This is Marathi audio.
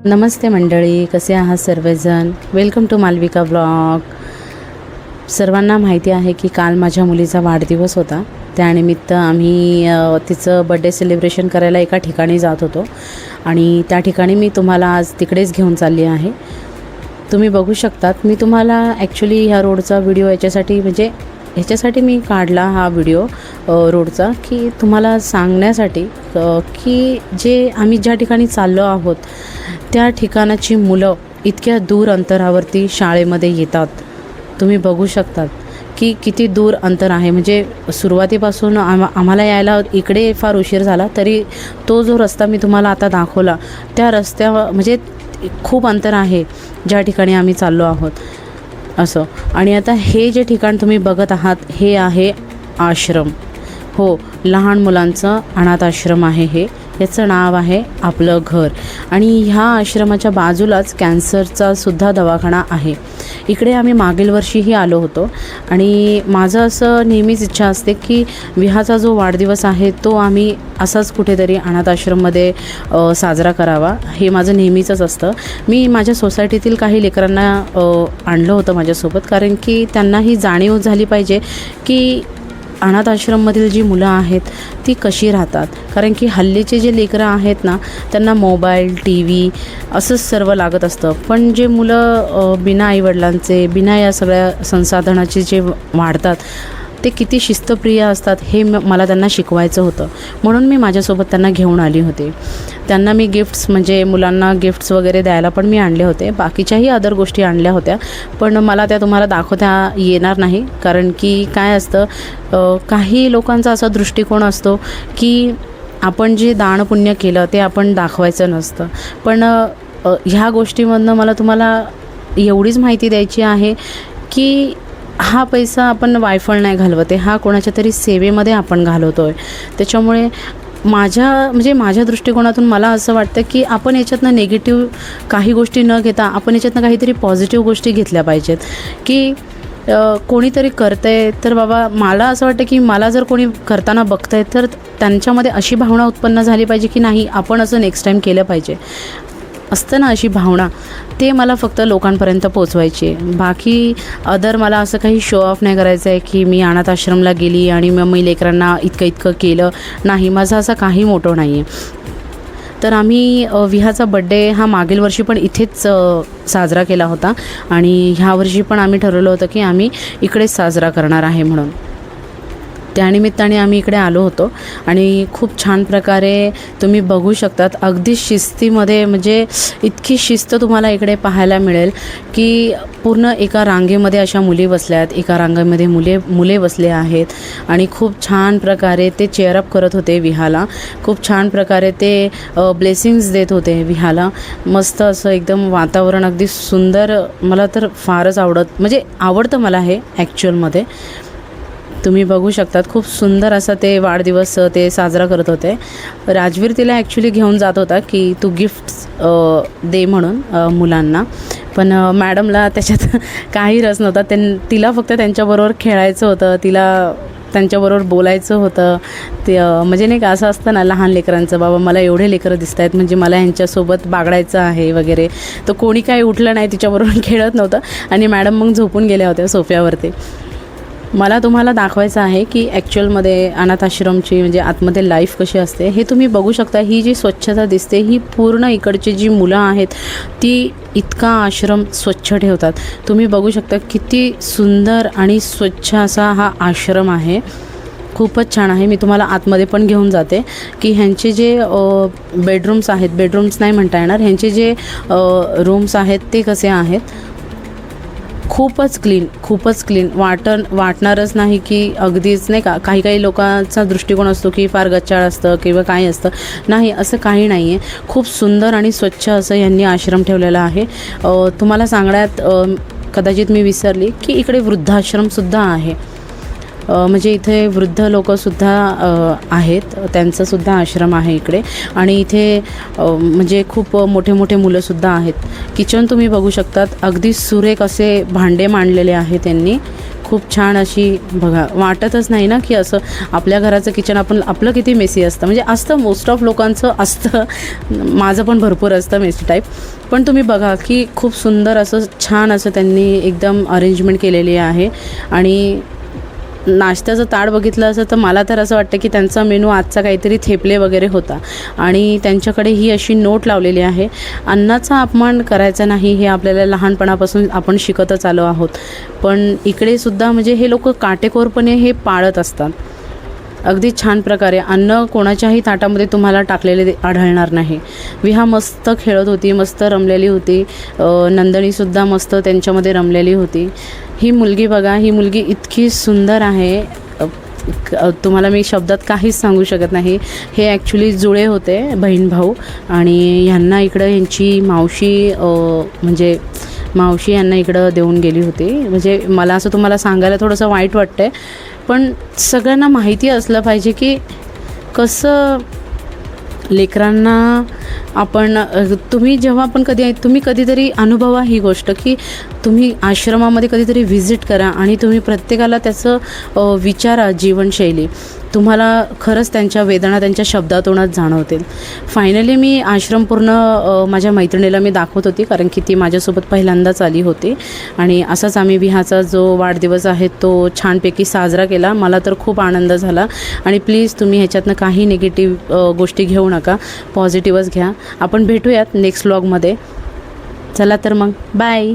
नमस्ते मंडळी, कसे आहात सर्वजण. Welcome to Malvika blog. सर्वांना माहिती आहे की काल माझ्या मुलीचा वाढदिवस होता. त्यानिमित्त आम्ही तिचं बड्डे सेलिब्रेशन करायला एका ठिकाणी जात होतो आणि त्या ठिकाणी मी तुम्हाला आज तिकडेच घेऊन चालली आहे. तुम्ही बघू शकतात. मी तुम्हाला ॲक्च्युली ह्या रोडचा व्हिडिओ ह्याच्यासाठी मी काढला हा व्हिडिओ रोडचा, की तुम्हाला सांगण्यासाठी की जे आम्ही ज्या ठिकाणी चाललो आहोत त्या ठिकाणाची मुलं इतक्या दूर अंतरावरती शाळेमध्ये येतात. तुम्ही बघू शकतात की किती दूर अंतर आहे. म्हणजे सुरुवातीपासून आम्हाला यायला इकडे फार उशीर झाला, तरी तो जो रस्ता मी तुम्हाला आता दाखवला त्या म्हणजे खूप अंतर आहे ज्या ठिकाणी आम्ही चाललो आहोत असं. आणि आता हे जे ठिकाण तुम्ही बघत आहात हे आहे आश्रम. हो, लहान मुलांचं अनाथ आश्रम आहे हे. याचं नाव आहे आपलं घर. आणि ह्या आश्रमाच्या बाजूलाच कॅन्सरचा सुद्धा दवाखाना आहे. इकडे आम्ही मागील वर्षीही आलो होतो आणि माझं असं नेहमीच इच्छा असते की विहाचा जो वाढदिवस आहे तो आम्ही असाच कुठेतरी अनाथ आश्रममध्ये साजरा करावा. हे माझं नेहमीचंच असतं. मी माझ्या सोसायटीतील काही लेकरांना आणलं होतं माझ्यासोबत, कारण की त्यांना ही जाणीव झाली पाहिजे की अनाथ आश्रममधील जी मुलं आहेत ती कशी राहतात. कारण की हल्लीचे जे लेकरं आहेत ना, त्यांना मोबाईल, टी व्ही असंच सर्व लागत असतं. पण जे मुलं बिना आईवडिलांचे, बिना या सगळ्या संसाधनाचे जे वाढतात ते किती शिस्तप्रिय असतात हे मला त्यांना शिकवायचं होतं. म्हणून मी माझ्यासोबत त्यांना घेऊन आली होते. त्यांना मी म्हणजे मुलांना गिफ्ट्स वगैरे द्यायला पण मी आणले होते. बाकीच्याही अदर गोष्टी आणल्या होत्या, पण मला त्या तुम्हाला दाखवता येणार नाही. कारण की काय असतं, काही लोकांचा असा दृष्टिकोन असतो की आपण जे दानपुण्य केलं ते आपण दाखवायचं नसतं. पण ह्या गोष्टीमधनं मला तुम्हाला एवढीच माहिती द्यायची आहे की हा पैसा आपण वायफळ नाही घालवत आहे, हा कोणाच्या तरी सेवेमध्ये आपण घालवतो आहे. त्याच्यामुळे माझ्या दृष्टिकोनातून मला असं वाटतं की आपण याच्यातनं निगेटिव्ह काही गोष्टी न घेता आपण याच्यातनं काहीतरी पॉझिटिव्ह गोष्टी घेतल्या पाहिजेत. की कोणीतरी करतं आहे तर बाबा, मला असं वाटतं की मला जर कोणी करताना बघतं आहे तर त्यांच्यामध्ये अशी भावना उत्पन्न झाली पाहिजे की नाही, आपण असं नेक्स्ट टाईम केलं पाहिजे. असतं ना अशी भावना, ते मला फक्त लोकांपर्यंत पोचवायची आहे. बाकी अदर मला असं काही शो ऑफ नाही करायचं आहे की मी अनाथ आश्रमला गेली आणि मग मी लेकरांना इतकं केलं. नाही, माझा असा काही मोटो नाही आहे. तर आम्ही विहाचा बड्डे हा मागील वर्षी पण इथेच साजरा केला होता आणि ह्या वर्षी पण आम्ही ठरवलं होतं की आम्ही इकडेच साजरा करणार आहे म्हणून. त्यानिमित्ताने आम्ही इकडे आलो होतो आणि खूप छान प्रकारे तुम्ही बघू शकतात. अगदी शिस्तीमध्ये, म्हणजे इतकी शिस्त तुम्हाला इकडे पाहायला मिळेल की पूर्ण एका रांगेमध्ये अशा मुली बसल्या आहेत, एका रांगेमध्ये मुले बसले आहेत आणि खूप छान प्रकारे ते चेअरअप करत होते विहाला. खूप छान प्रकारे ते ब्लेसिंग्स देत होते विहाला. मस्त असं एकदम वातावरण अगदी सुंदर. मला तर फारच आवडतं मला हे ॲक्च्युअलमध्ये. तुम्ही बघू शकतात खूप सुंदर असा ते वाढदिवस ते साजरा करत होते. राजवीर तिला ॲक्च्युली घेऊन जात होता की तू गिफ्ट्स दे म्हणून मुलांना, पण मॅडमला त्याच्यात काही रस नव्हता. तिला फक्त त्यांच्याबरोबर खेळायचं होतं, तिला त्यांच्याबरोबर बोलायचं होतं. ते म्हणजे नाही का असं असतं ना लहान लेकरांचं, बाबा मला एवढे लेकरं दिसत आहेत म्हणजे मला ह्यांच्यासोबत बागडायचं आहे वगैरे. तर कोणी काही उठलं नाही, तिच्याबरोबर खेळत नव्हतं आणि मॅडम मग झोपून गेल्या होत्या सोफ्यावरती. मला तुम्हाला दाखवायचं आहे की ॲक्च्युअलमध्ये अनाथ आश्रमची म्हणजे आतमध्ये लाईफ कशी असते हे तुम्ही बघू शकता. ही जी स्वच्छता दिसते ही पूर्ण इकडची जी मुलं आहेत ती इतका आश्रम स्वच्छ ठेवतात. तुम्ही बघू शकता किती सुंदर आणि स्वच्छ असा हा आश्रम आहे. खूपच छान आहे. मी तुम्हाला आतमध्ये पण घेऊन जाते की ह्यांचे जे बेडरूम्स आहेत, बेडरूम्स नाही म्हणता येणार, ह्यांचे जे रूम्स आहेत ते कसे आहेत. खूपच क्लीन वाटणारच नाही की अगदीच नाही का. काही लोकांचा दृष्टिकोन असतो की फार गच्चाळ असतं किंवा काही असतं. नाही, असं काही नाही आहे. खूप सुंदर आणि स्वच्छ असं यांनी आश्रम ठेवलेला आहे. तुम्हाला सांगण्यात कदाचित मी विसरली की इकडे वृद्धाश्रमसुद्धा आहे. म्हणजे इथे वृद्ध लोकंसुद्धा आहेत, त्यांचंसुद्धा आश्रम आहे इकडे. आणि इथे म्हणजे खूप मोठे मुलंसुद्धा आहेत. किचन तुम्ही बघू शकतात, अगदी सुरेख असे भांडे मांडलेले आहे त्यांनी. खूप छान अशी बघा, वाटतच नाही ना की असं आपल्या घराचं किचन आपलं किती मेसी असतं, म्हणजे असतं, मोस्ट ऑफ लोकांचं असतं, माझं पण भरपूर असतं मेसी टाईप. पण तुम्ही बघा की खूप सुंदर असं छान असं त्यांनी एकदम अरेंजमेंट केलेली आहे. आणि नाश्त्याचं ताट बघितलं असं तर मला तर असं वाटतं की त्यांचा मेनू आजचा काहीतरी थेपले वगैरे होता. आणि त्यांच्याकडे ही अशी नोट लावलेली आहे, अन्नाचा अपमान करायचा नाही, हे आपल्याला लहानपणापासून आपण शिकतच आलो आहोत. पण इकडे सुद्धा म्हणजे हे लोक काटेकोरपणे हे पाळत असतात. अगदी छान प्रकारे अन्न कोणाच्याही ताटामध्ये तुम्हाला टाकलेले आढळणार नाही. विहा मस्त खेळत होती, मस्त रमलेली होती. नंदनीसुद्धा मस्त त्यांच्यामध्ये रमलेली होती. ही मुलगी बघा, ही मुलगी इतकी सुंदर आहे, तुम्हाला मी शब्दात काहीच सांगू शकत नाही. हे ॲक्च्युली जुळे होते, बहीण भाऊ. आणि ह्यांना इकडं यांची मावशी मावशी यांना इकडं देऊन गेली होती. म्हणजे मला असं तुम्हाला सांगायला थोडंसं वाईट वाटतं आहे, पण सगळ्यांना माहिती असलं पाहिजे की कसं लेकरांना आपण तुम्ही जेव्हा पण तुम्ही कधीतरी अनुभवा ही गोष्ट की तुम्ही आश्रमामध्ये कधीतरी व्हिजिट करा आणि तुम्ही प्रत्येकाला त्याचं विचारा जीवनशैली. तुम्हाला खरंच त्यांच्या वेदना त्यांच्या शब्दातूनच जाणवतील. फायनली मी आश्रम पूर्ण माझ्या मैत्रिणीला मी दाखवत होती, कारण की ती माझ्यासोबत पहिल्यांदाच आली होती. आणि असाच आम्ही विहाचा जो वाढदिवस आहे तो छानपैकी साजरा केला. मला तर खूप आनंद झाला. आणि प्लीज तुम्ही ह्याच्यातनं काही निगेटिव्ह गोष्टी घेऊ नका, पॉझिटिव्हच घ्या. आपण भेटूयात नेक्स्ट व्लॉगमध्ये. चला तर मग, बाय.